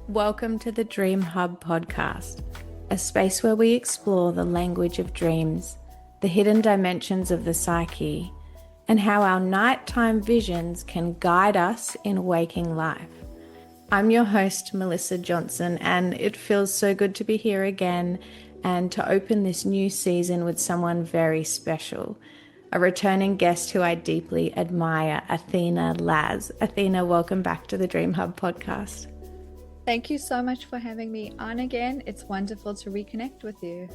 Welcome to the Dream Hub podcast, a space where we explore the language of dreams, the hidden dimensions of the psyche, and how our nighttime visions can guide us in waking life. I'm your host, Melissa Johnson, and it feels so good to be here again and to open this new season with someone very special, a returning guest who I deeply admire, Athena Laz. Athena, welcome back to the Dream Hub podcast. Thank you so much for having me on again. It's wonderful to reconnect with you.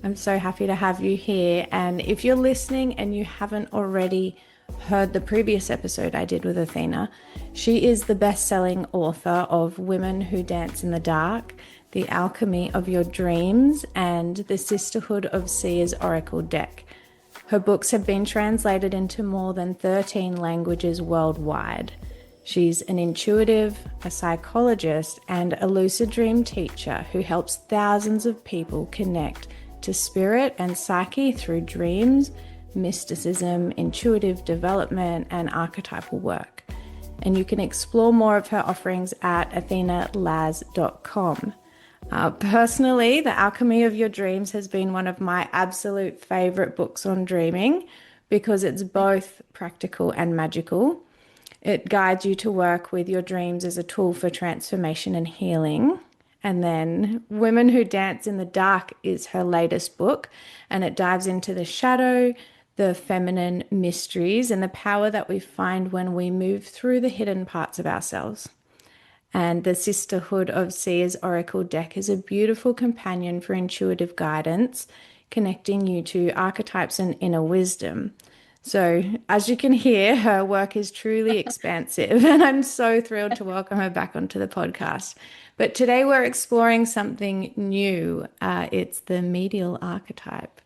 I'm so happy to have you here. And if you're listening and you haven't already heard the previous episode I did with Athena, she is the best-selling author of Women Who Dance in the Dark, The Alchemy of Your Dreams, and the Sisterhood of Seers Oracle deck. Her books have been translated into more than 13 languages worldwide. She's an intuitive, a psychologist, and a lucid dream teacher who helps thousands of people connect to spirit and psyche through dreams, mysticism, intuitive development, and archetypal work. And you can explore more of her offerings at athenalaz.com. Personally, The Alchemy of Your Dreams has been one of my absolute favorite books on dreaming because it's both practical and magical. It guides you to work with your dreams as a tool for transformation and healing. And then Women Who Dance in the Dark is her latest book, and it dives into the shadow, the feminine mysteries, and the power that we find when we move through the hidden parts of ourselves. And the Sisterhood of Seers Oracle deck is a beautiful companion for intuitive guidance, connecting you to archetypes and inner wisdom. So, as you can hear, her work is truly expansive, and I'm so thrilled to welcome her back onto the podcast. But today we're exploring something new. It's the medial archetype.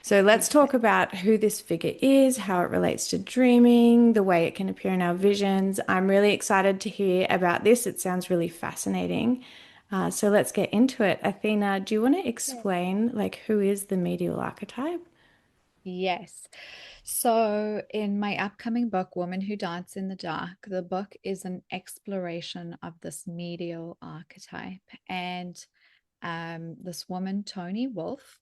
So, let's talk about who this figure is, how it relates to dreaming, the way it can appear in our visions. I'm really excited to hear about this. It sounds really fascinating. So, let's get into it. Athena, do you want to explain, who is the medial archetype? Yes. So, in my upcoming book, Woman Who Dance in the Dark, the book is an exploration of this medial archetype. And this woman, Toni Wolff,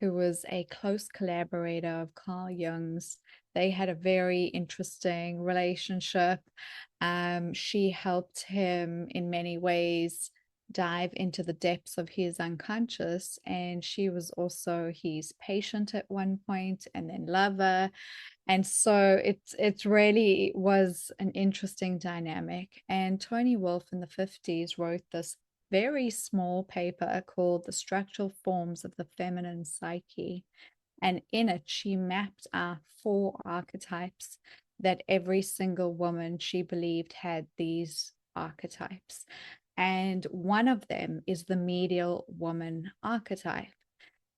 who was a close collaborator of Carl Jung's, they had a very interesting relationship. She helped him in many ways dive into the depths of his unconscious, and she was also his patient at one point and then lover. And so it really was an interesting dynamic. And Toni Wolff in the 50s wrote this very small paper called The Structural Forms of the Feminine Psyche. And in it, she mapped out 4 archetypes that every single woman she believed had these archetypes. And one of them is the medial woman archetype.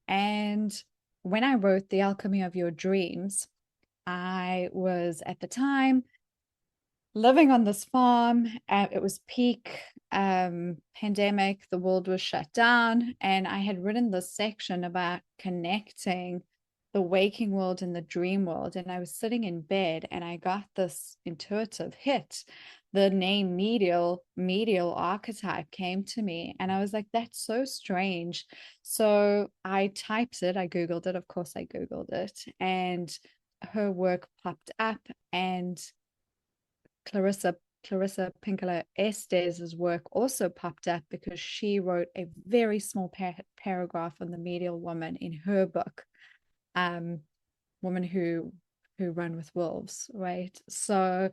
And when I wrote The Alchemy of Your Dreams, I was at the time living on this farm. It was peak pandemic. The world was shut down. And I had written this section about connecting the waking world and the dream world. And I was sitting in bed and I got this intuitive hit. The name medial archetype came to me. And I was like, that's so strange. So I typed it. I Googled it. Of course, I Googled it. And her work popped up, and Clarissa Pinkola Estes' work also popped up because she wrote a very small paragraph on the medial woman in her book, Women Who Run with Wolves, right? So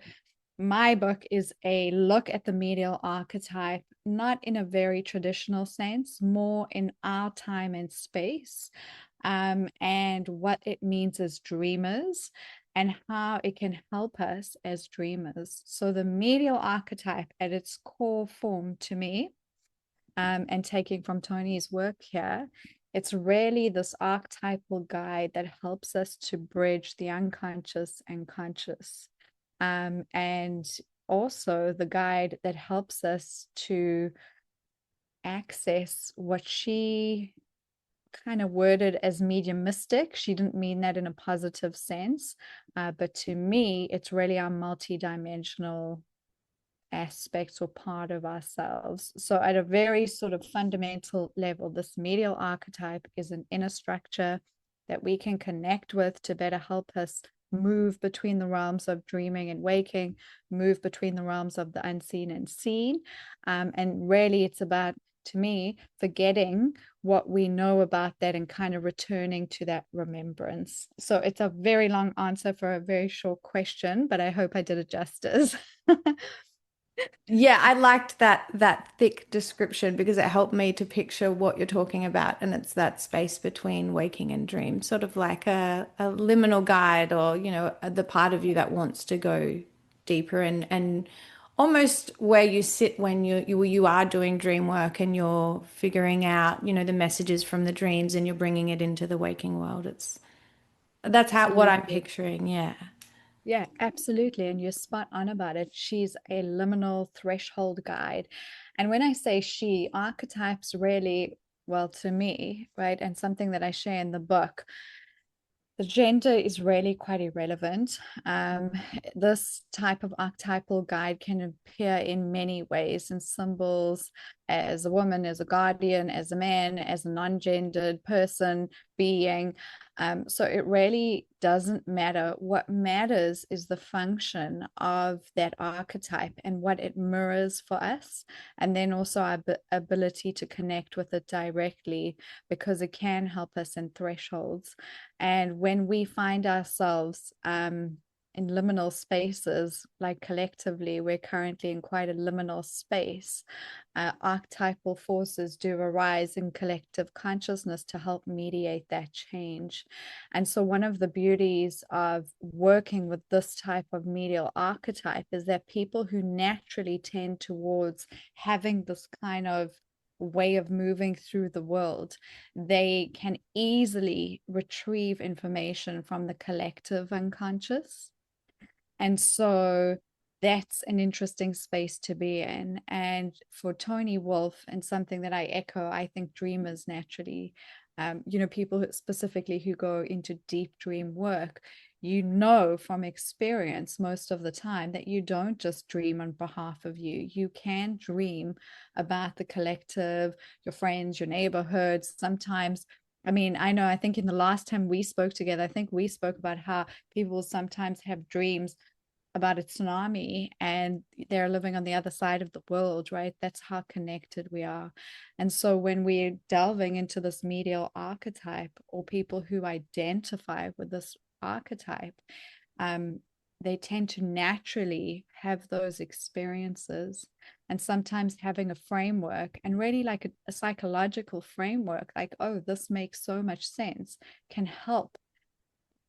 my book is a look at the medial archetype, not in a very traditional sense, more in our time and space, and what it means as dreamers and how it can help us as dreamers. So the medial archetype at its core form to me, and taking from Toni's work here, it's really this archetypal guide that helps us to bridge the unconscious and conscious. And also the guide that helps us to access what she kind of worded as mediumistic. She didn't mean that in a positive sense, but to me, it's really our multidimensional aspects or part of ourselves. So at a very sort of fundamental level, this medial archetype is an inner structure that we can connect with to better help us move between the realms of dreaming and waking, move between the realms of the unseen and seen. And really, it's about, to me, forgetting what we know about that and kind of returning to that remembrance. So it's a very long answer for a very short question, but I hope I did it justice. Yeah, I liked that thick description because it helped me to picture what you're talking about, and it's that space between waking and dream, sort of like a liminal guide, or the part of you that wants to go deeper, and almost where you sit when you are doing dream work and you're figuring out, the messages from the dreams and you're bringing it into the waking world. That's how what I'm Absolutely. picturing. Yeah. Yeah, absolutely. And you're spot on about it. She's a liminal threshold guide. And when I say she, archetypes really, well, to me, right, and something that I share in the book, the gender is really quite irrelevant. Um, this type of archetypal guide can appear in many ways and symbols, as a woman, as a guardian, as a man, as a non-gendered person, being. So it really doesn't matter. What matters is the function of that archetype and what it mirrors for us, and then also our ability to connect with it directly, because it can help us in thresholds. And when we find ourselves in liminal spaces, like collectively, we're currently in quite a liminal space. Archetypal forces do arise in collective consciousness to help mediate that change. And so, one of the beauties of working with this type of medial archetype is that people who naturally tend towards having this kind of way of moving through the world, they can easily retrieve information from the collective unconscious. And so that's an interesting space to be in. And for Tony Wolff, and something that I echo, I think dreamers naturally, people specifically who go into deep dream work, from experience most of the time that you don't just dream on behalf of you. You can dream about the collective, your friends, your neighborhood. Sometimes, I think in the last time we spoke together, I think we spoke about how people sometimes have dreams about a tsunami and they're living on the other side of the world, right? That's how connected we are. And so when we're delving into this medial archetype, or people who identify with this archetype, um, they tend to naturally have those experiences. And sometimes having a framework, and really like a psychological framework, like, oh, this makes so much sense, can help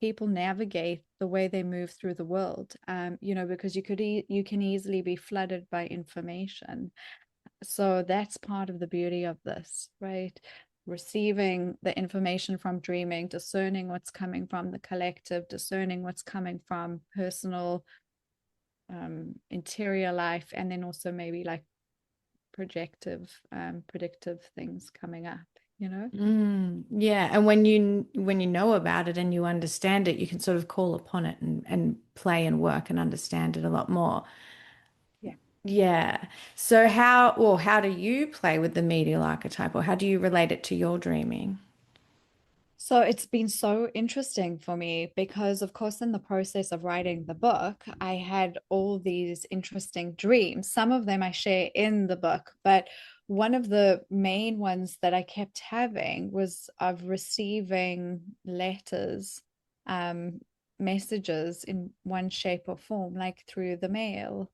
people navigate the way they move through the world. Because you can easily be flooded by information. So that's part of the beauty of this, right? Receiving the information from dreaming, discerning what's coming from the collective, discerning what's coming from personal, interior life, and then also maybe like predictive things coming up. Yeah, and when you know about it and you understand it, you can sort of call upon it and play and work and understand it a lot more. Yeah. Yeah. So how do you play with the medial archetype, or how do you relate it to your dreaming? So it's been so interesting for me because, of course, in the process of writing the book, I had all these interesting dreams. Some of them I share in the book, but one of the main ones that I kept having was of receiving letters, um, messages in one shape or form, like through the mail,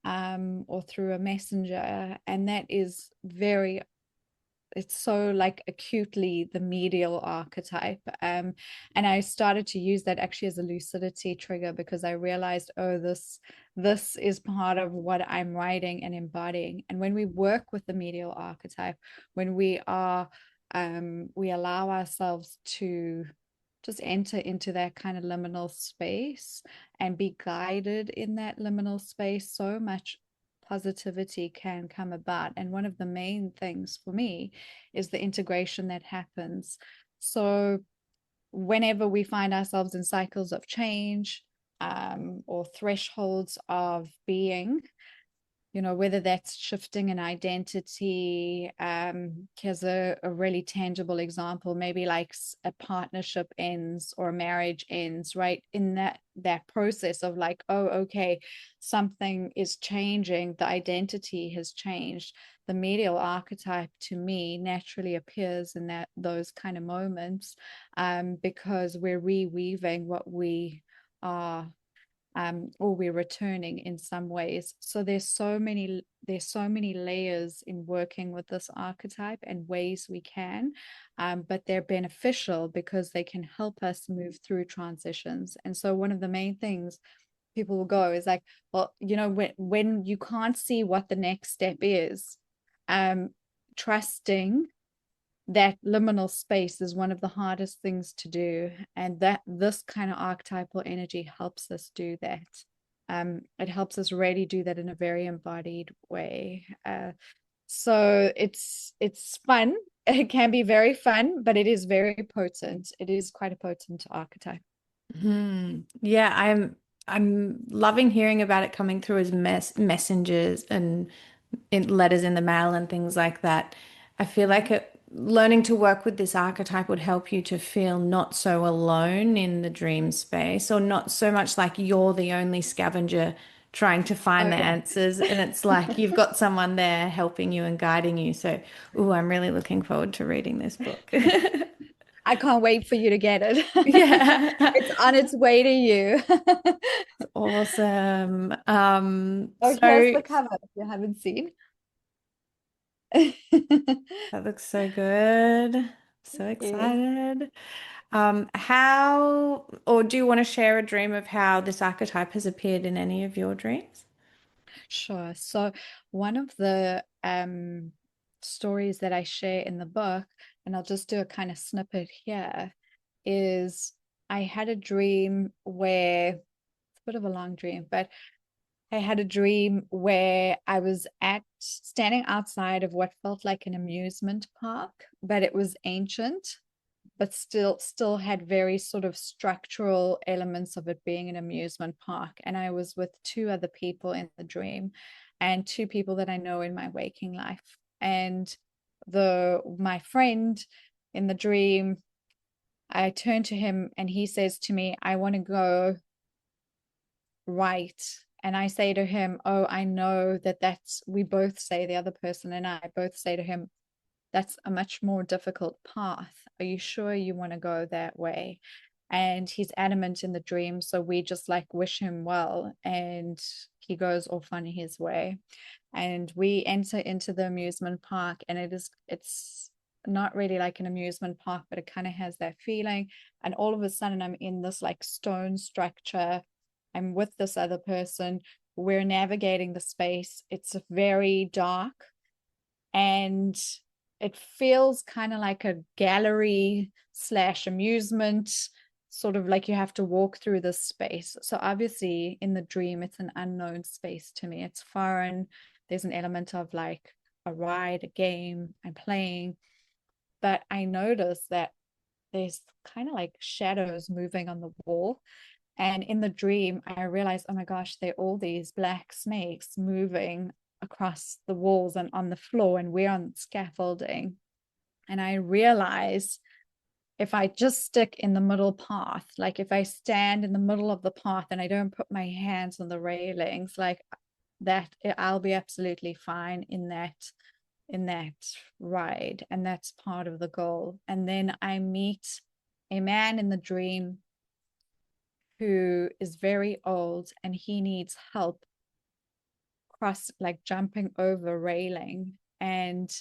or through a messenger. And that is very, it's so like acutely the medial archetype. And I started to use that actually as a lucidity trigger, because I realized, oh, this is part of what I'm writing and embodying. And when we work with the medial archetype, when we allow ourselves to just enter into that kind of liminal space and be guided in that liminal space, so much positivity can come about. And one of the main things for me is the integration that happens. So, whenever we find ourselves in cycles of change, or thresholds of being, whether that's shifting an identity. Here's a really tangible example, maybe like a partnership ends or a marriage ends, right? In that process of like, oh, okay, something is changing, the identity has changed. The medial archetype to me naturally appears in those kind of moments, because we're reweaving what we are, or we're returning in some ways. So there's so many layers in working with this archetype and ways we can, but they're beneficial because they can help us move through transitions. And so one of the main things people will go is like, well, when you can't see what the next step is, um, trusting that liminal space is one of the hardest things to do, and that this kind of archetypal energy helps us do that. It helps us really do that in a very embodied way. So it's fun. It can be very fun, but it is very potent. It is quite a potent archetype. Yeah, I'm loving hearing about it coming through as messengers and in letters in the mail and things like that. I feel like learning to work with this archetype would help you to feel not so alone in the dream space, or not so much like you're the only scavenger trying to find Oh the yeah. answers. And it's like you've got someone there helping you and guiding you. So, I'm really looking forward to reading this book. I can't wait for you to get it. Yeah. It's on its way to you. Awesome. Oh, here's So the cover if you haven't seen. that looks so good. So Yes. excited. How, or do you want to share a dream of how this archetype has appeared in any of your dreams? Sure. So one of the stories that I share in the book, and I'll just do a kind of snippet here, is I had a dream where it's a bit of a long dream, but I had a dream where I was standing outside of what felt like an amusement park, but it was ancient, but still had very sort of structural elements of it being an amusement park. And I was with two other people in the dream, and two people that I know in my waking life. And my friend in the dream, I turn to him and he says to me, I want to go right. And I say to him, oh, I know that's, we both say, the other person and I both say to him, that's a much more difficult path. Are you sure you want to go that way? And he's adamant in the dream. So we just like wish him well. And he goes off on his way. And we enter into the amusement park. And it's not really like an amusement park, but it kind of has that feeling. And all of a sudden, I'm in this like stone structure. I'm with this other person. We're navigating the space. It's very dark, and it feels kind of like a gallery slash amusement, sort of like you have to walk through this space. So obviously in the dream, it's an unknown space to me. It's foreign. There's an element of like a ride, a game, I'm playing. But I notice that there's kind of like shadows moving on the wall. And in the dream, I realized, oh my gosh, they're all these black snakes moving across the walls and on the floor, and we're on scaffolding. And I realize if I just stick in the middle path, like if I stand in the middle of the path and I don't put my hands on the railings, like that, I'll be absolutely fine in that ride. And that's part of the goal. And then I meet a man in the dream who is very old, and he needs help like jumping over railing. And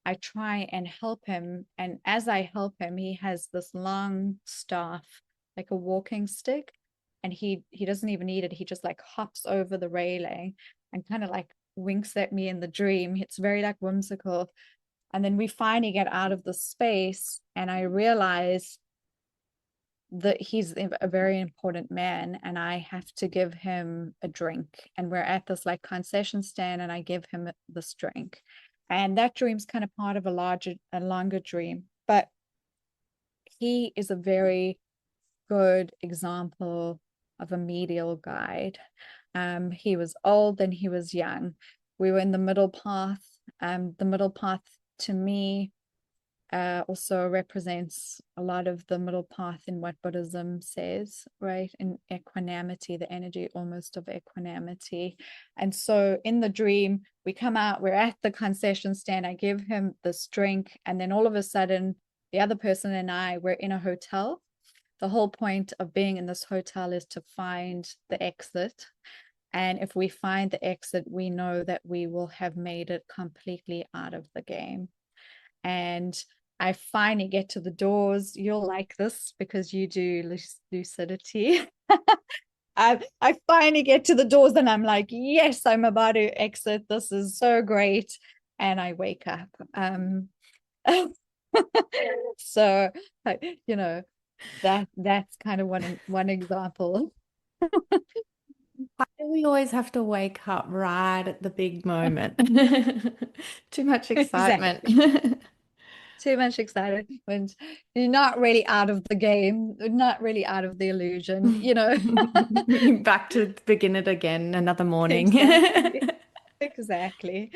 I try and help him. And as I help him, he has this long staff, like a walking stick. And he doesn't even need it. He just like hops over the railing and kind of like winks at me in the dream. It's very like whimsical. And then we finally get out of the space, and I realize that he's a very important man, and I have to give him a drink. And we're at this like concession stand, and I give him this drink. And that dream's kind of part of a longer dream. But he is a very good example of a medial guide. He was old and he was young. we were in the middle path. The middle path to me also represents a lot of the middle path in what Buddhism says, right? In equanimity, the energy almost of equanimity. And so in the dream, we come out, we're at the concession stand. I give him this drink, and then all of a sudden, the other person and I, we're in a hotel. The whole point of being in this hotel is to find the exit. And if we find the exit, we know that we will have made it completely out of the game. And I finally get to the doors. You'll like this because you do lucidity. I finally get to the doors and I'm like, yes, I'm about to exit. This is so great. And I wake up. So, you know, that's kind of one example. Why do we always have to wake up right at the big moment? Too much excitement. Exactly. Too much excited when you're not really out of the game, not really out of the illusion, you know. Back to begin it again another morning. Exactly. Exactly.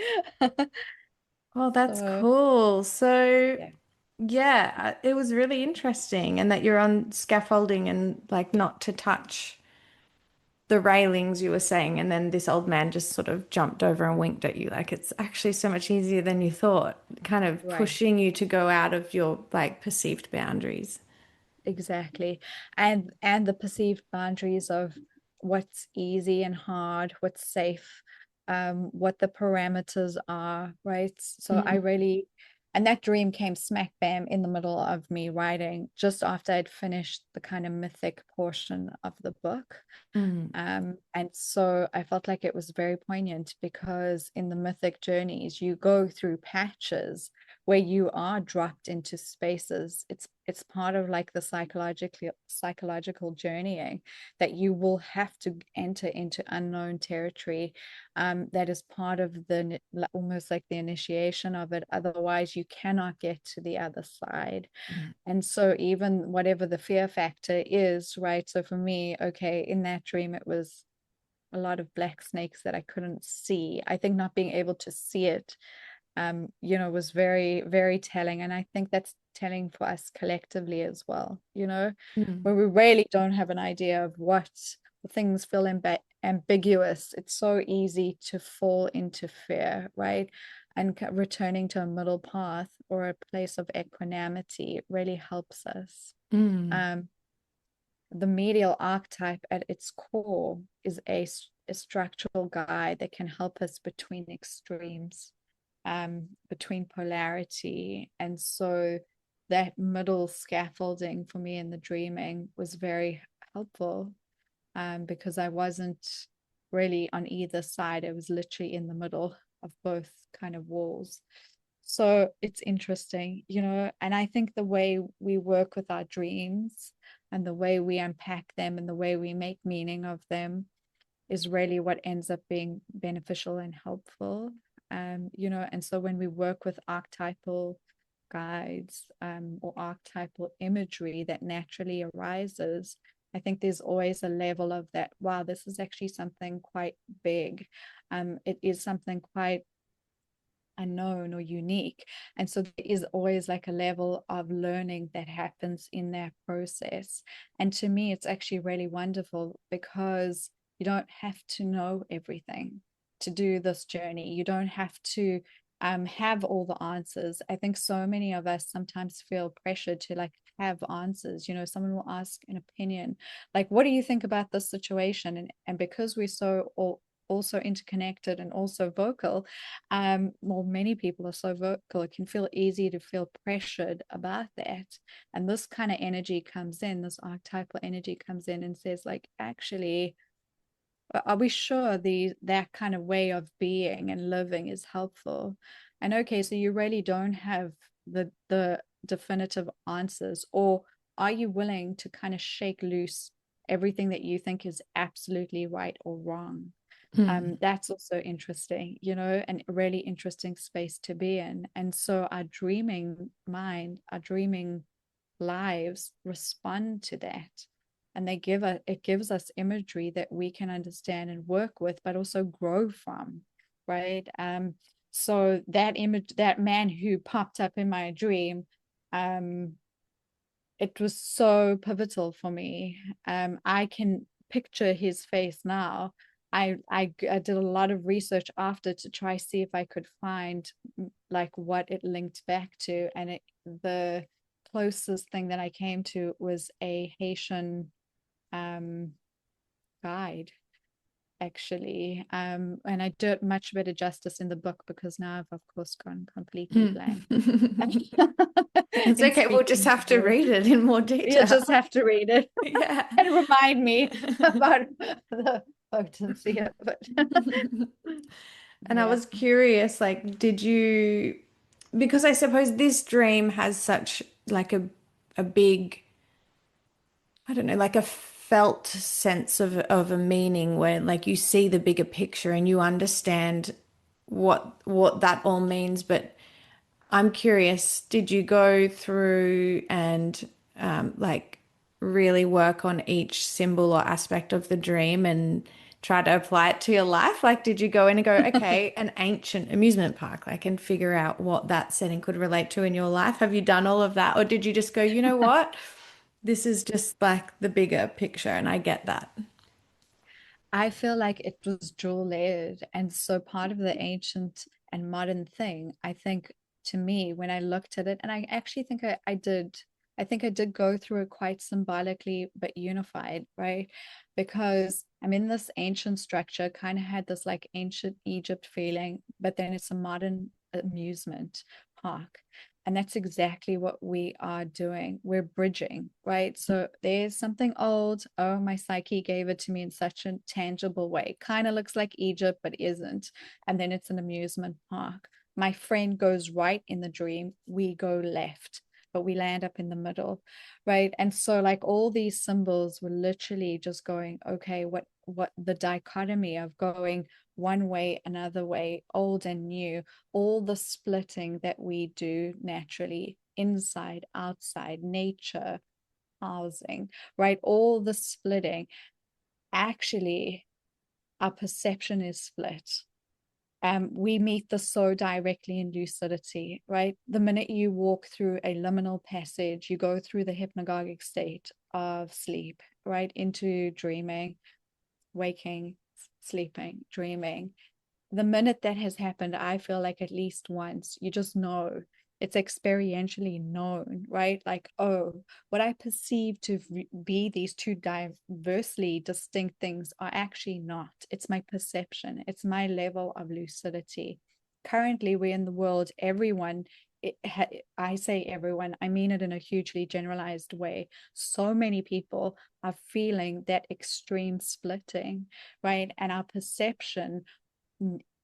Well, that's So, cool. So, yeah, yeah, it was really interesting, and that you're on scaffolding and like not to touch the railings you were saying, and then this old man just sort of jumped over and winked at you. Like it's actually so much easier than you thought, kind of right. pushing you to go out of your like perceived boundaries. Exactly. And the perceived boundaries of what's easy and hard, what's safe, what the parameters are, right? So I Mm, really, and that dream came smack bam in the middle of me writing, just after I'd finished the kind of mythic portion of the book. mm, And so I felt like it was very poignant because in the mythic journeys, you go through patches where you are dropped into spaces. It's part of like the psychological journeying that you will have to enter into unknown territory. That is part of the almost like the initiation of it. Otherwise, you cannot get to the other side. mm, And so even whatever the fear factor is, right? So for me, okay, in that dream, it was a lot of black snakes that I couldn't see. I think not being able to see it, was very, very telling. And I think that's telling for us collectively as well, mm, where we really don't have an idea of what things feel ambiguous. It's so easy to fall into fear, right? And returning to a middle path or a place of equanimity really helps us. mm, Um, the medial archetype at its core is a structural guide that can help us between extremes, between polarity. And so that middle scaffolding for me in the dreaming was very helpful, because I wasn't really on either side. I was literally in the middle of both kind of walls. So it's interesting, and I think the way we work with our dreams and the way we unpack them and the way we make meaning of them is really what ends up being beneficial and helpful. And so when we work with archetypal guides, or archetypal imagery that naturally arises, I think there's always a level of that, wow, this is actually something quite big. It is something quite unknown or unique. And so there is always like a level of learning that happens in that process. And to me, it's actually really wonderful because you don't have to know everything to do this journey. You don't have to have all the answers. I think so many of us sometimes feel pressured to like have answers. Someone will ask an opinion, like, what do you think about this situation? And because we're so also interconnected and also vocal, well, many people are so vocal, it can feel easy to feel pressured about that. And this kind of energy comes in, this archetypal energy comes in and says, like, actually, are we sure that kind of way of being and living is helpful? And okay, so you really don't have the definitive answers, or are you willing to kind of shake loose everything that you think is absolutely right or wrong? mm, That's also interesting, and a really interesting space to be in. And so our dreaming mind, our dreaming lives respond to that. And it gives us imagery that we can understand and work with, but also grow from. right? So that image, that man who popped up in my dream, it was so pivotal for me. I can picture his face now. I did a lot of research after to try see if I could find like what it linked back to, and the closest thing that I came to was a Haitian um, guide, actually. And I do it much better justice in the book because now I've of course gone completely blank. It's In okay. We'll just speaking have to to read it in more you detail. just have to read it Yeah. and remind me about the potency of it. And I Yeah. was curious, like, did you, because I suppose this dream has such like a big, I don't know, like a felt sense of a meaning where like you see the bigger picture and you understand what that all means. But I'm curious, did you go through and like really work on each symbol or aspect of the dream and try to apply it to your life? Like, did you go in and go, okay, an ancient amusement park, like, and figure out what that setting could relate to in your life? Have you done all of that? Or did you just go, you know what? This is just like the bigger picture, and I get that. I feel like it was dual layered. And so part of the ancient and modern thing, I think to me, when I looked at it, and I actually think I think I did go through it quite symbolically, but unified, right? Because I'm in this ancient structure, kind of had this like ancient Egypt feeling, but then it's a modern amusement park. And that's exactly what we are doing. We're bridging, right? So there's something old. Oh, my psyche gave it to me in such a tangible way. Kind of looks like Egypt, but isn't. And then it's an amusement park. My friend goes right in the dream. We go left, but we land up in the middle, right? And so, like, all these symbols were literally just going, okay, what the dichotomy of going one way, another way, old and new, all the splitting that we do naturally, inside, outside, nature, housing, right? All the splitting. Actually, our perception is split. We meet this so directly in lucidity, right? The minute you walk through a liminal passage, you go through the hypnagogic state of sleep, right? Into dreaming, waking, sleeping, dreaming. The minute that has happened, I feel like at least once, you just know it's experientially known, right? Like, oh, what I perceive to be these two diversely distinct things are actually not. It's my perception, it's my level of lucidity. Currently, we're in the world, everyone, I say everyone, I mean it in a hugely generalized way. So many people are feeling that extreme splitting, right? And our perception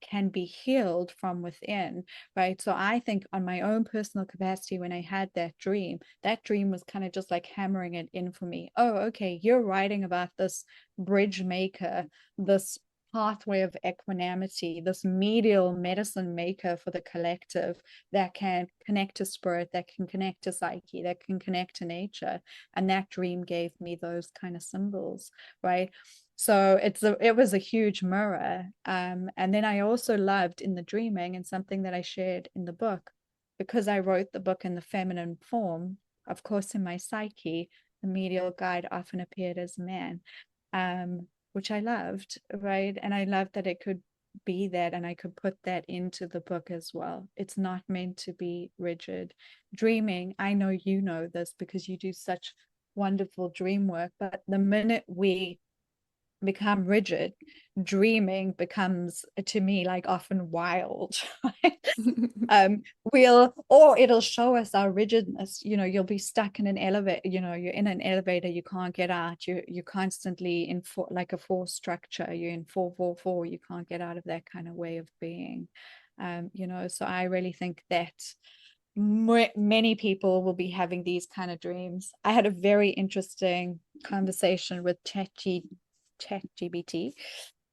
can be healed from within, right? So I think on my own personal capacity, when I had that dream was kind of just like hammering it in for me. Oh, okay, you're writing about this bridge maker, this pathway of equanimity, this medial medicine maker for the collective that can connect to spirit, that can connect to psyche, that can connect to nature. And that dream gave me those kind of symbols, right? So it was a huge mirror. And then I also loved in the dreaming, and something that I shared in the book, because I wrote the book in the feminine form, of course, in my psyche, the medial guide often appeared as a man, which I loved, right? And I loved that it could be that, and I could put that into the book as well. It's not meant to be rigid. Dreaming, I know you know this because you do such wonderful dream work, but the minute we become rigid, dreaming becomes to me like often wild. Right? We'll, or it'll show us our rigidness. You know, you'll be stuck in an elevator, you know, you're in an elevator, you can't get out, you're constantly in like a force structure, you're in 444, you can't get out of that kind of way of being. You know, so I really think that many people will be having these kind of dreams. I had a very interesting conversation with ChatGPT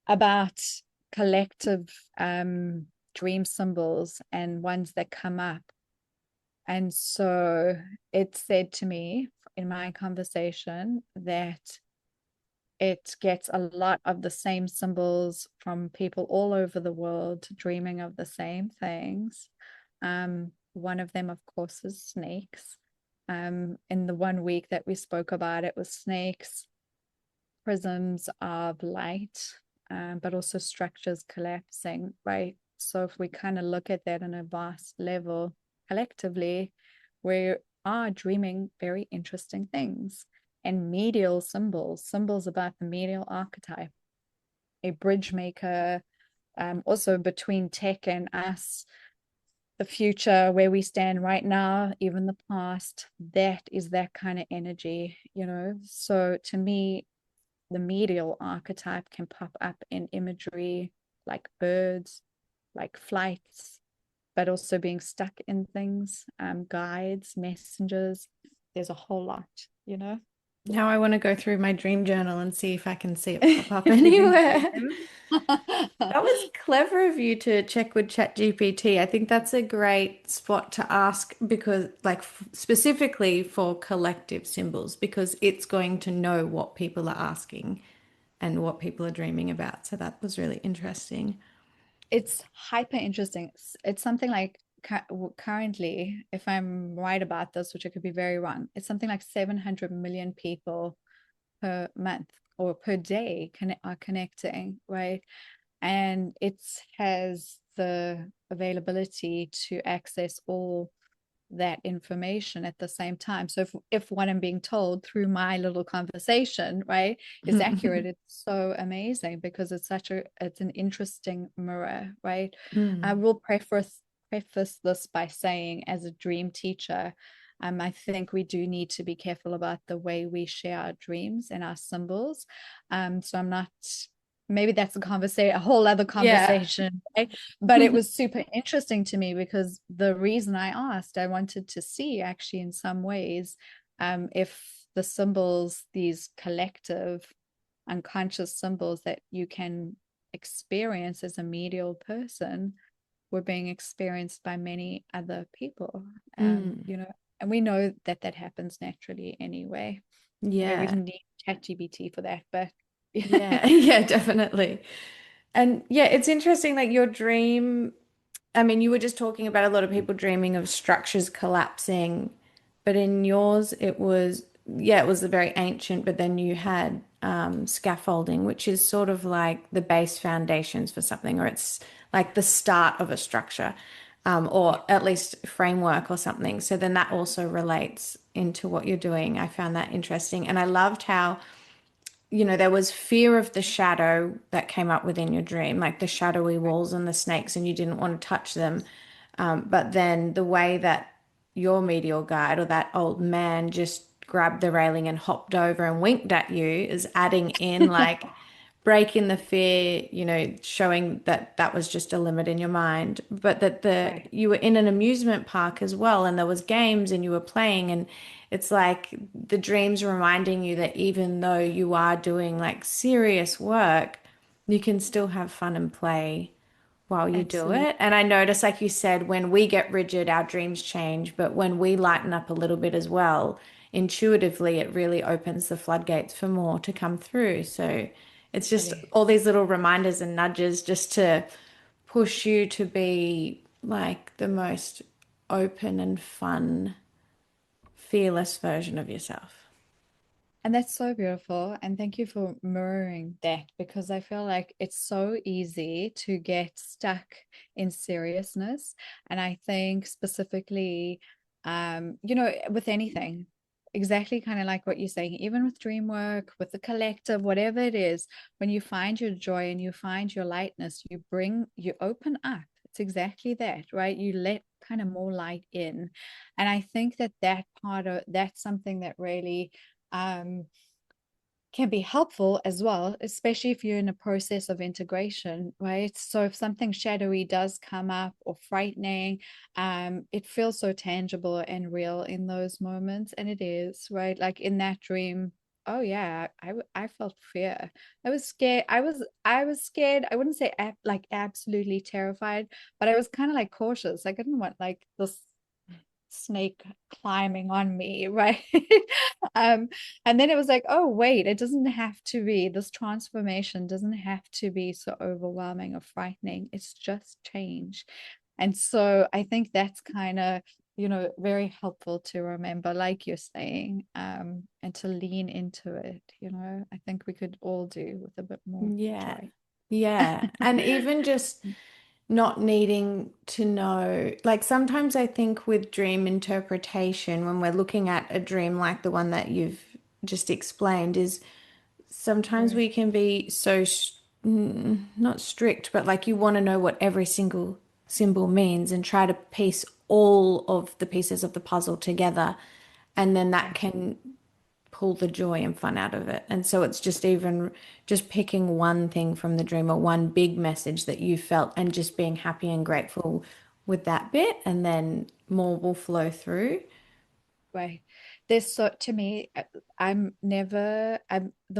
about collective dream symbols and ones that come up. And so it said to me in my conversation that It gets a lot of the same symbols from people all over the world dreaming of the same things. One of them, of course, is snakes. In the 1 week that we spoke about, it was snakes, prisms of light, but also structures collapsing, right? So if we kind of look at that on a vast level, collectively, we are dreaming very interesting things. And medial symbols, symbols about the medial archetype, a bridge maker, also between tech and us, the future, where we stand right now, even the past, that is that kind of energy, you know? So to me, the medial archetype can pop up in imagery like birds, like flights, but also being stuck in things, guides, messengers. There's a whole lot, you know? Now I want to go through my dream journal and see if I can see it pop up If you can see anywhere. them. That was clever of you to check with ChatGPT. I think that's a great spot to ask because, like, specifically for collective symbols, because it's going to know what people are asking and what people are dreaming about. So that was really interesting. It's hyper interesting. It's something like currently, if I'm right about this, which I could be very wrong, it's something like 700 million people per month or per day are connecting, right? And it has the availability to access all that information at the same time. So if what I'm being told through my little conversation, right, is accurate, it's so amazing because it's an interesting mirror, right? I Mm. will preface this by saying, as a dream teacher, I think we do need to be careful about the way we share our dreams and our symbols. So I'm not, maybe that's a whole other Yeah. conversation, right? But it was super interesting to me because the reason I asked, I wanted to see actually in some ways, if the symbols, these collective unconscious symbols that you can experience as a medial person, were being experienced by many other people. Mm. You know, and we know that that happens naturally anyway. You know, we Yeah. didn't need ChatGPT for that, but Yeah. Yeah, definitely. And yeah, it's interesting, like your dream. I mean, you were just talking about a lot of people dreaming of structures collapsing, but in yours, it was, yeah, it was a very ancient, but then you had scaffolding, which is sort of like the base foundations for something, or it's like the start of a structure, yeah, or at least framework or something. So then that also relates into what you're doing. I found that interesting. And I loved how there was fear of the shadow that came up within your dream, like the shadowy walls and the snakes, and you didn't want to touch them. But then the way that your medial guide or that old man just grabbed the railing and hopped over and winked at you is adding in like breaking the fear, showing that that was just a limit in your mind, but that the right. you were in an amusement park as well, and there was games and you were playing, and it's like the dreams reminding you that even though you are doing like serious work, you can still have fun and play while you do Absolutely. it. And I notice, like you said, when we get rigid, our dreams change, but when we lighten up a little bit as well, intuitively, it really opens the floodgates for more to come through. So it's just Totally. all these little reminders and nudges just to push you to be like the most open and fun, fearless version of yourself. And that's so beautiful. And thank you for mirroring that because I feel like it's so easy to get stuck in seriousness. And I think specifically, with anything, exactly kind of like what you're saying, even with dream work, with the collective, whatever it is, when you find your joy and you find your lightness, you open up. It's exactly that, right? You let kind of more light in. And I think that's something that really um, can be helpful as well, especially if you're in a process of integration, right? So if something shadowy does come up or frightening, it feels so tangible and real in those moments, and it is, right? Like in that dream. Oh yeah, I felt fear. I was scared. I was scared. I wouldn't say like absolutely terrified, but I was kind of like cautious. Like I didn't want like this. snake climbing on me, right? um and then it was like, oh wait, it doesn't have to be, this transformation doesn't have to be so overwhelming or frightening. It's just change. And so I think that's kind of, very helpful to remember, like you're saying, and to lean into it. I think we could all do with a bit more Yeah. joy. Yeah. And even just not needing to know, like sometimes I think with dream interpretation, when we're looking at a dream like the one that you've just explained, is sometimes Right. we can be so not strict, but like you want to know what every single symbol means and try to piece all of the pieces of the puzzle together. And then that Yes. can pull the joy and fun out of it. And so it's just even just picking one thing from the dream or one big message that you felt and just being happy and grateful with that bit, and then more will flow through. Way. There's so, to me, the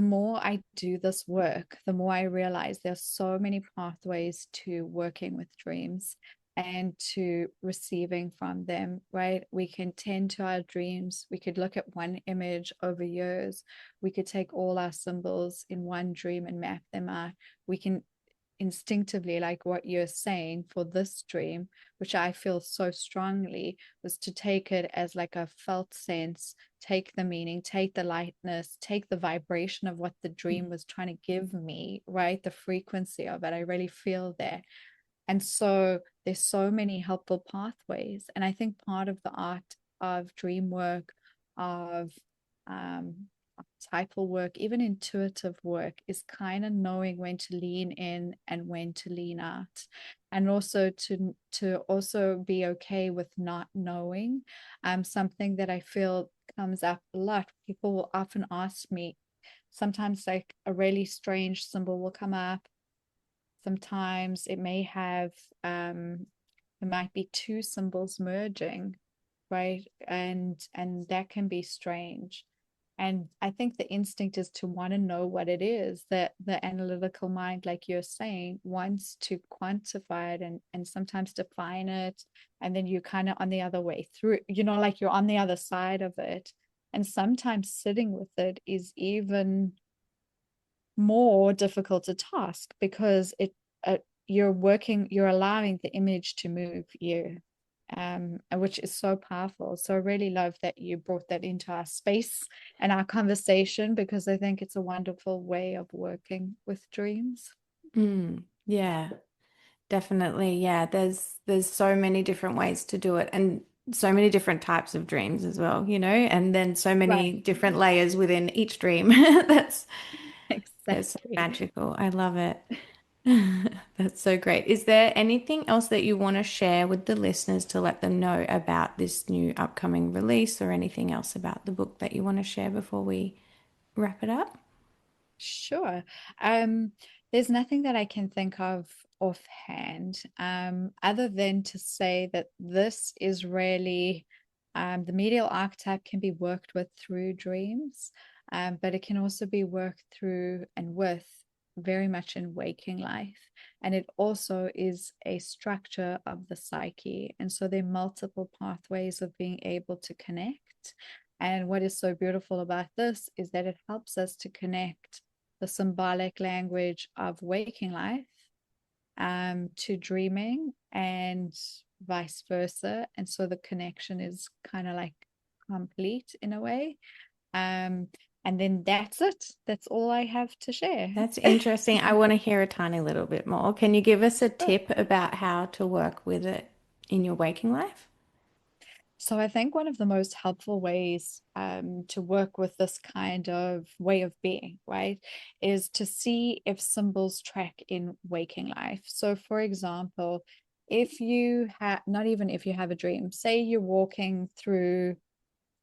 more I do this work, the more I realize there's so many pathways to working with dreams and to receiving from them, right? We can tend to our dreams. We could look at one image over years. We could take all our symbols in one dream and map them out. We can instinctively, like what you're saying for this dream, which I feel so strongly, was to take it as like a felt sense, take the meaning, take the lightness, take the vibration of what the dream was trying to give me, right? The frequency of it. I really feel there. And so there's so many helpful pathways. And I think part of the art of dream work, of archetypal work, even intuitive work, is kind of knowing when to lean in and when to lean out. And also to also be okay with not knowing. Something that I feel comes up a lot. People will often ask me, sometimes like a really strange symbol will come up. Sometimes it may have it might be two symbols merging, right? And that can be strange. And I think the instinct is to want to know what it is, that the analytical mind, like you're saying, wants to quantify it and sometimes define it. And then you're kind of on the other way through, like you're on the other side of it. And sometimes sitting with it is even more difficult a task because you're allowing the image to move you, which is so powerful. So I really love that you brought that into our space and our conversation, because I think it's a wonderful way of working with dreams. Yeah, definitely. Yeah, there's so many different ways to do it and so many different types of dreams as well, and then so Right. many different layers within each dream. That's so Exactly. magical. I love it. That's so great. Is there anything else that you want to share with the listeners to let them know about this new upcoming release, or anything else about the book that you want to share before we wrap it up? Sure. Um, there's nothing that I can think of offhand, other than to say that this is really, the medial archetype can be worked with through dreams, but it can also be worked through and with very much in waking life. And it also is a structure of the psyche. And so there are multiple pathways of being able to connect. And what is so beautiful about this is that it helps us to connect the symbolic language of waking life, to dreaming, and vice versa. And so the connection is kind of like complete in a way. Um, and then that's it. That's all I have to share. That's interesting. I want to hear a tiny little bit more. Can you give us a tip about how to work with it in your waking life? So I think one of the most helpful ways, to work with this kind of way of being, right, is to see if symbols track in waking life. So, for example, if you have, not even if you have a dream, say you're walking through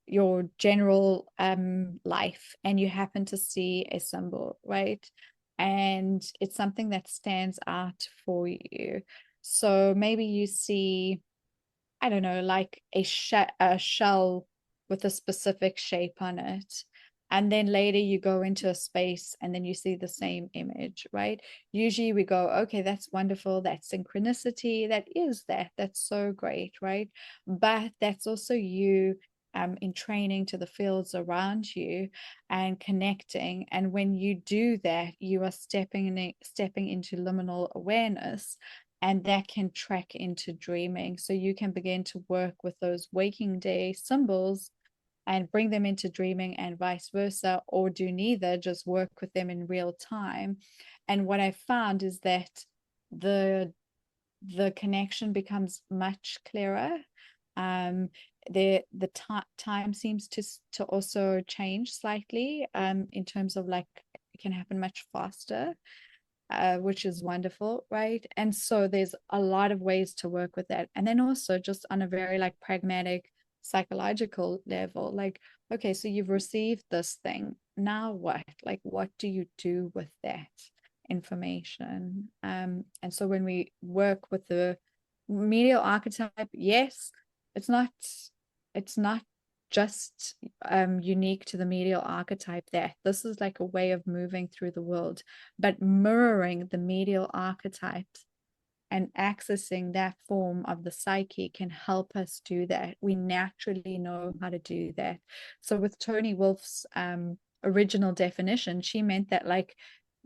your general life and you happen to see a symbol, right? And it's something that stands out for you. So maybe you see, I don't know, like a shell with a specific shape on it. And then later you go into a space and then you see the same image, right? Usually we go, okay, that's wonderful. That's synchronicity. That's so great, right? But that's also you in training to the fields around you and connecting. And when you do that, you are stepping into liminal awareness. And that can track into dreaming. So you can begin to work with those waking day symbols and bring them into dreaming and vice versa, or do neither, just work with them in real time. And what I found is that the the connection becomes much clearer. The time seems to also change slightly in terms of like it can happen much faster, which is wonderful, right? And so there's a lot of ways to work with that. And then also just on a very like pragmatic psychological level, like, okay, so you've received this thing. Now what? Like, what do you do with that information? And so when we work with the medial archetype, yes, it's not it's not just unique to the medial archetype there. This is like a way of moving through the world, but mirroring the medial archetypes and accessing that form of the psyche can help us do that. We naturally know how to do that. So with Toni Wolf's original definition, she meant that like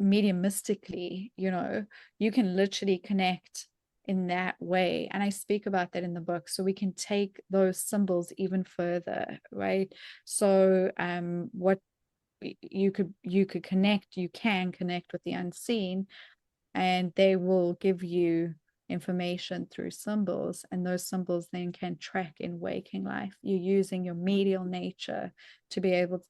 mediumistically, you can literally connect in that way. And I speak about that in the book. So we can take those symbols even further, right? So what you can connect with the unseen, and they will give you information through symbols, and those symbols then can track in waking life. You're using your medial nature to be able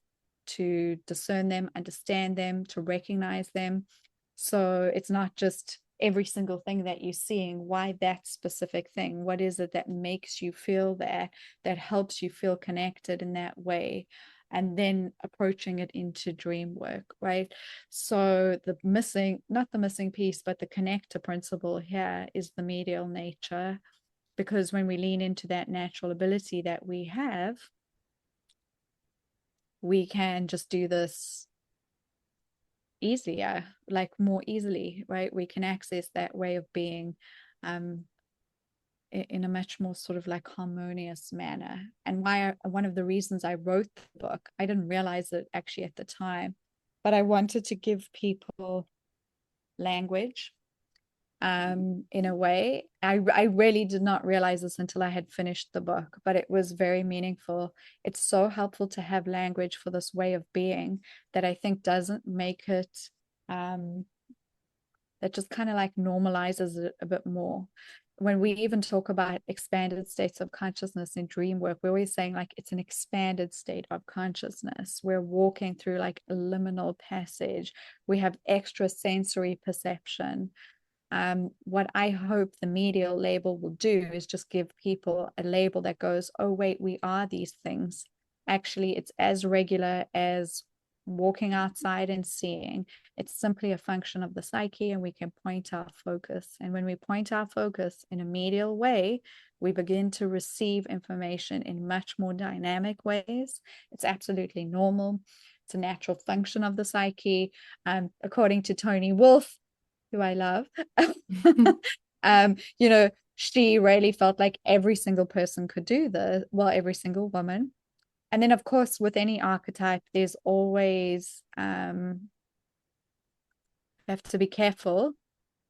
to discern them, understand them, to recognize them. So it's not just every single thing that you're seeing. Why that specific thing? What is it that makes you feel there, that helps you feel connected in that way? And then approaching it into dream work, right? So not the missing piece, but the connector principle here is the medial nature, because when we lean into that natural ability that we have, we can just do this easier, like more easily, right? We can access that way of being in a much more sort of like harmonious manner. And one of the reasons I wrote the book, I didn't realize it actually at the time, but I wanted to give people language in a way. I really did not realize this until I had finished the book, but it was very meaningful. It's so helpful to have language for this way of being that I think doesn't make it that just kind of like normalizes it a bit more. When we even talk about expanded states of consciousness in dream work, we're always saying like it's an expanded state of consciousness. We're walking through like a liminal passage. We have extra sensory perception. What I hope the medial label will do is just give people a label that goes, oh, wait, we are these things. Actually, it's as regular as walking outside and seeing. It's simply a function of the psyche, and we can point our focus. And when we point our focus in a medial way, we begin to receive information in much more dynamic ways. It's absolutely normal. It's a natural function of the psyche. According to Toni Wolf, who I love, she really felt like every single person could do every single woman. And then, of course, with any archetype, there's always you have to be careful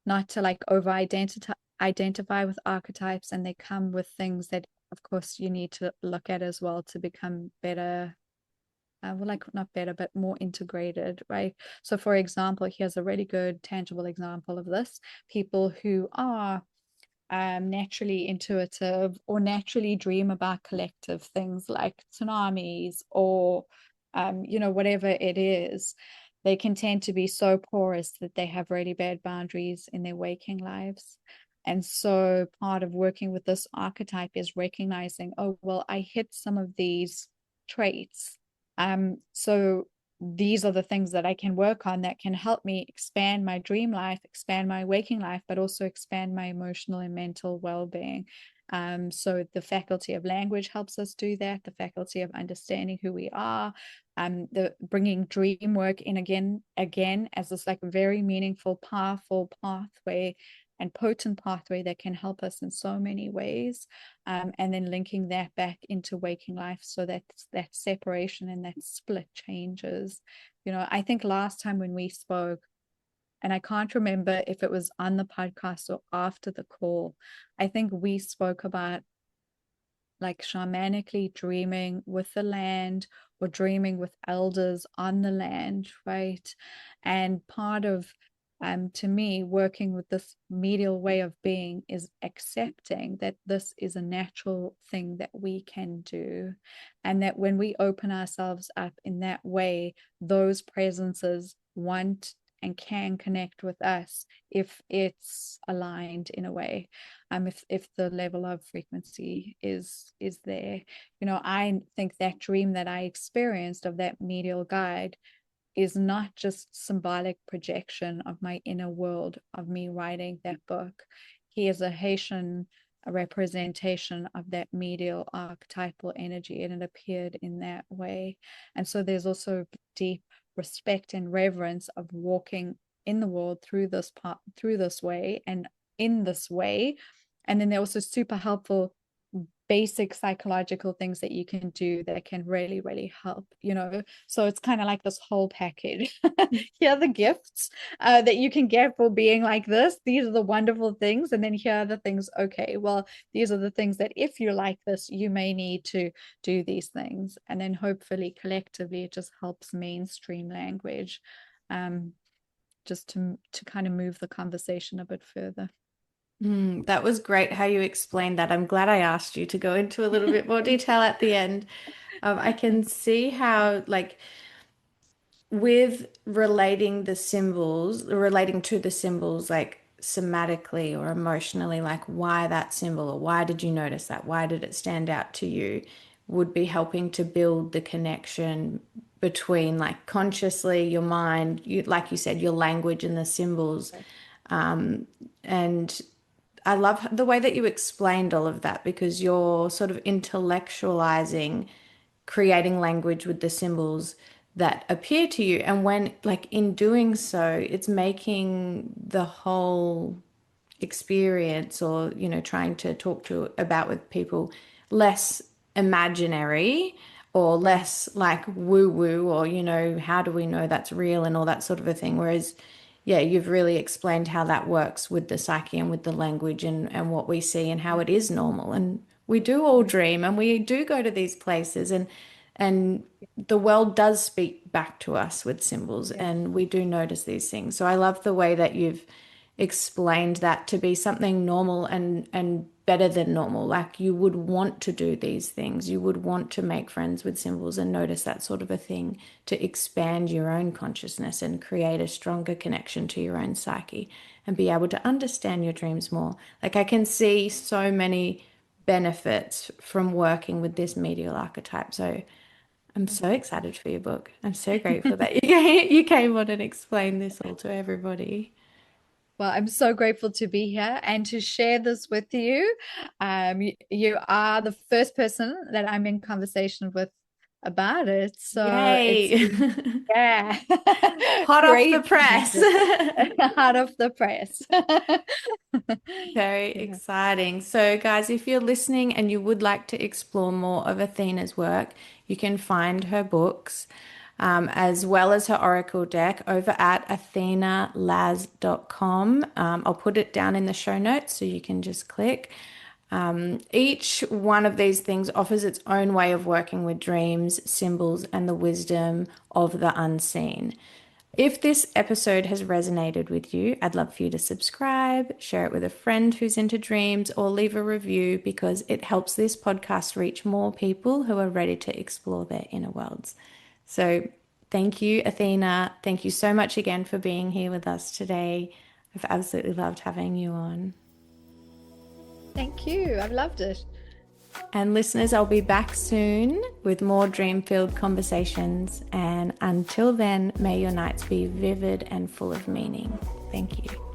not to like over identify with archetypes, and they come with things that, of course, you need to look at as well to become better. Like not better, but more integrated, right? So, for example, here's a really good tangible example of this: people who are naturally intuitive or naturally dream about collective things like tsunamis or whatever it is, they can tend to be so porous that they have really bad boundaries in their waking lives. And so part of working with this archetype is recognizing, oh, well, I hit some of these traits. So these are the things that I can work on that can help me expand my dream life, expand my waking life, but also expand my emotional and mental well-being. So the faculty of language helps us do that, the faculty of understanding who we are, the bringing dream work in again as this like very meaningful, powerful pathway and potent pathway that can help us in so many ways, and then linking that back into waking life so that that separation and that split changes. I think last time when we spoke, and I can't remember if it was on the podcast or after the call, I think we spoke about like shamanically dreaming with the land or dreaming with elders on the land, right? And part of to me, working with this medial way of being is accepting that this is a natural thing that we can do. And that when we open ourselves up in that way, those presences want and can connect with us if it's aligned in a way, if the level of frequency is there. I think that dream that I experienced of that medial guide is not just symbolic projection of my inner world of me writing that book. He is a Haitian representation of that medial archetypal energy, and it appeared in that way. And so there's also deep respect and reverence of walking in the world through this part, through this way, and in this way. And then they're also super helpful basic psychological things that you can do that can really, really help, so it's kind of like this whole package. Here are the gifts that you can get for being like this. These are the wonderful things, and then here are the things, okay, well, these are the things that if you're like this, you may need to do these things. And then hopefully collectively it just helps mainstream language, just to kind of move the conversation a bit further. That was great how you explained that. I'm glad I asked you to go into a little bit more detail at the end. I can see how, like, with relating to the symbols, like somatically or emotionally, like why that symbol or why did you notice that? Why did it stand out to you? Would be helping to build the connection between, like, consciously your mind, like you said, your language and the symbols. And I love the way that you explained all of that, because you're sort of intellectualizing, creating language with the symbols that appear to you. And when, like, in doing so, it's making the whole experience, or, trying to talk to about with people, less imaginary or less like woo woo, or, how do we know that's real and all that sort of a thing. Whereas, yeah, you've really explained how that works with the psyche and with the language, and what we see and how it is normal. And we do all dream and we do go to these places, and the world does speak back to us with symbols, Yes. and we do notice these things. So I love the way that you've explained that to be something normal and better than normal. Like, you would want to do these things. You would want to make friends with symbols and notice that sort of a thing, to expand your own consciousness and create a stronger connection to your own psyche and be able to understand your dreams more. Like, I can see so many benefits from working with this medial archetype. So I'm so excited for your book. I'm so grateful that you came on and explained this all to everybody. Well, I'm so grateful to be here and to share this with you. You are the first person that I'm in conversation with about it. So it's Yay. been, yeah, Hot off the great to press. have it out of the press. Very Yeah. exciting. So, guys, if you're listening and you would like to explore more of Athena's work, you can find her books, as well as her oracle deck, over at athenalaz.com. I'll put it down in the show notes so you can just click. Each one of these things offers its own way of working with dreams, symbols, and the wisdom of the unseen. If this episode has resonated with you, I'd love for you to subscribe, share it with a friend who's into dreams, or leave a review, because it helps this podcast reach more people who are ready to explore their inner worlds. So thank you, Athena. Thank you so much again for being here with us today. I've absolutely loved having you on. Thank you. I've loved it. And listeners, I'll be back soon with more dream-filled conversations. And until then, may your nights be vivid and full of meaning. Thank you.